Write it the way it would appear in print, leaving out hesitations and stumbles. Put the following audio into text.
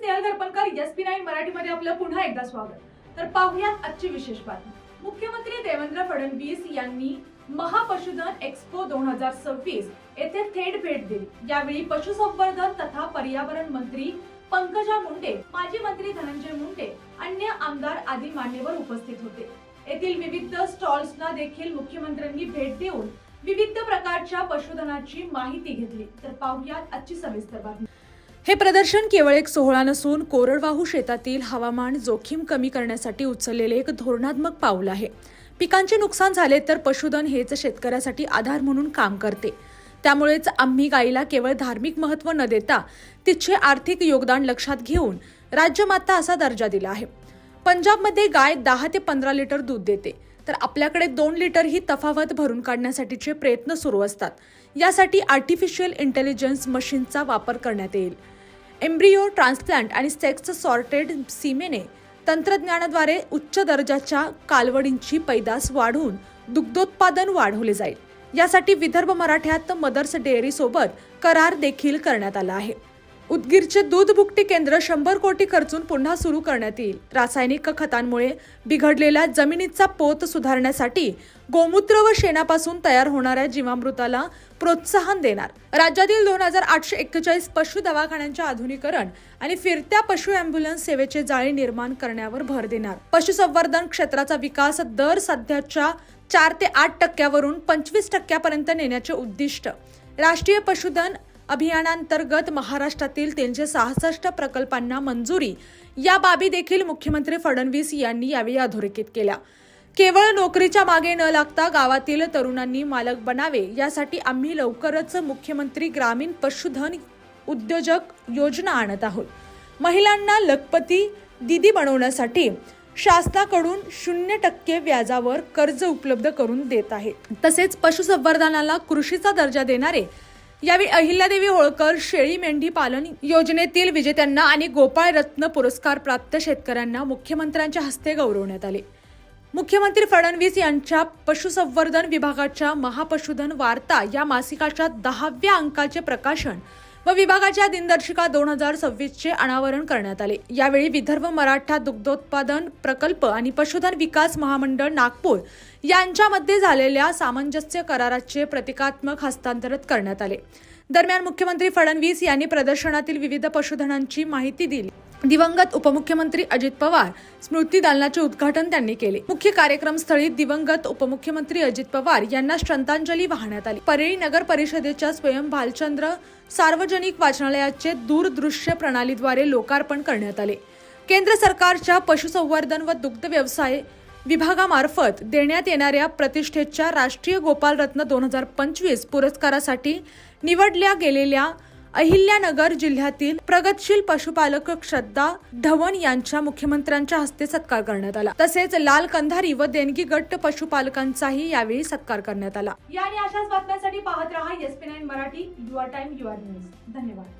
Snehal दर्पणकर, SP9 मराठीमध्ये आपलं पुन्हा एकदा स्वागत। तर पाहूयात आजची विशेष बातमी। मुख्यमंत्री देवेंद्र फडणवीस यांनी महापशुधन एक्स्पो 2026 येथे थेट भेट दिली। यावेळी पशुसंवर्धन तथा पर्यावरण मंत्री पंकजा मुंडे, माजी मंत्री धनंजय मुंडे, अन्य आमदार आदी मान्यवर उपस्थित होते। येथील विविध स्टॉल्सना देखील मुख्यमंत्र्यांनी भेट देऊन विविध प्रकारच्या पशुधनाची माहिती घेतली। तर पाहूयात आजची सविस्तर बातमी। हे प्रदर्शन केवळ एक सोहळा नसून कोरडवाहू शेतातील हवामान जोखीम कमी करण्यासाठी उचललेले एक धोरणात्मक पाऊल आहे। पिकांचे नुकसान झाले तर पशुधन हेच शेतकऱ्यासाठी आधार म्हणून काम करते। त्यामुळेच आम्ही गायीला केवळ धार्मिक महत्त्व न देता तिचे आर्थिक योगदान लक्षात घेऊन राज्यमाता असा दर्जा दिला आहे। पंजाबमध्ये गाय 10 ते 15 लिटर दूध देते, तर आपल्याकडे 2 लिटर ही तफावत भरून काढण्यासाठीचे प्रयत्न सुरू असतात। यासाठी आर्टिफिशियल इंटेलिजन्स मशीनचा वापर करण्यात येईल। एम्ब्रियो ट्रान्सप्लांट आणि सेक्स सॉर्टेड सीमेने तंत्रज्ञानाद्वारे उच्च दर्जाच्या कालवडींची पैदास वाढवून दुग्धोत्पादन वाढवले जाईल। यासाठी विदर्भ मराठ्यात मदर्स डेअरी सोबत करार देखील करण्यात आला आहे। उदगीरचे दूध भुकटी केंद्र 100 कोटी खर्चून पुन्हा सुरू करण्यात येईल। रासायनिक खतांमुळे बिघडलेल्या जमिनीचा पोत सुधारण्यासाठी गोमूत्र व शेणापासून तयार होणाऱ्या जीवामृताला प्रोत्साहन देणार। राज्यातील 2841 पशु दवाखान्यांचे आधुनिकीकरण आणि फिरत्या पशु अँब्युलन्स सेवेचे जाळे निर्माण करण्यावर भर देणार। पशुसंवर्धन क्षेत्राचा विकास दर सध्याच्या 4 ते 8% वरून 25% नेण्याचे उद्दिष्ट। राष्ट्रीय पशुधन अभियानांतर्गत महाराष्ट्रातील 366 प्रकल्पांना मंजुरी, या बाबी देखील मुख्यमंत्री फडणवीस यांनी यावेळी अधोरेखित केल्या। केवळ नोकरीच्या मागे न लागता गावातील तरुणांनी मालक बनावे, यासाठी आम्ही लवकरच मुख्यमंत्री ग्रामीण पशुधन उद्योजक योजना आणत आहोत। महिलांना लखपती दीदी बनवण्यासाठी शासनाकडून 0% व्याजावर कर्ज उपलब्ध करून देत आहे। तसेच पशुसंवर्धनाला कृषीचा दर्जा देणारे यावेळी अहिल्यादेवी होळकर शेळी मेंढी पालन योजनेतील विजेत्यांना आणि गोपाळ रत्न पुरस्कार प्राप्त शेतकऱ्यांना मुख्यमंत्र्यांच्या हस्ते गौरवण्यात आले। मुख्यमंत्री फडणवीस यांच्या पशुसंवर्धन विभागाच्या महापशुधन वार्ता या मासिकाच्या 10व्या अंकाचे प्रकाशन व विभागाच्या दिनदर्शिका 2026चे अनावरण करण्यात आले। यावेळी विदर्भ मराठा दुग्धोत्पादन प्रकल्प आणि पशुधन विकास महामंडळ नागपूर यांच्यामध्ये झालेल्या सामंजस्य कराराचे प्रतिकात्मक हस्तांतरण करण्यात आले। दरम्यान मुख्यमंत्री फडणवीस यांनी प्रदर्शनातील विविध पशुधनांची माहिती दिली। दिवंगत उपमुख्यमंत्री अजित पवार स्मृती दालनाचे उद्घाटन त्यांनी केले। मुख्य कार्यक्रमस्थळी दिवंगत उपमुख्यमंत्री अजित पवार यांना श्रद्धांजली वाहण्यात आली। परळी नगर परिषदेच्या स्वयं भालचंद्र सार्वजनिक वाचनालयाचे दूरदृश्य प्रणालीद्वारे लोकार्पण करण्यात आले। केंद्र सरकारच्या पशुसंवर्धन व दुग्ध व्यवसाय विभागामार्फत देण्यात येणाऱ्या प्रतिष्ठेच्या राष्ट्रीय गोपाल रत्न 2025 पुरस्कारासाठी निवडल्या गेलेल्या अहिल्यानगर जिल्ह्यातील प्रगतशील पशुपालक श्रद्धा धवन यांच्या मुख्यमंत्र्यांच्या हस्ते सत्कार करण्यात आला। तसेच लाल कंधारी व देणगी गट पशुपालकांचाही यावेळी सत्कार करण्यात आला। या आणि अशाच बातम्यांसाठी पाहत रहा SP9 Marathi, your time your news. धन्यवाद।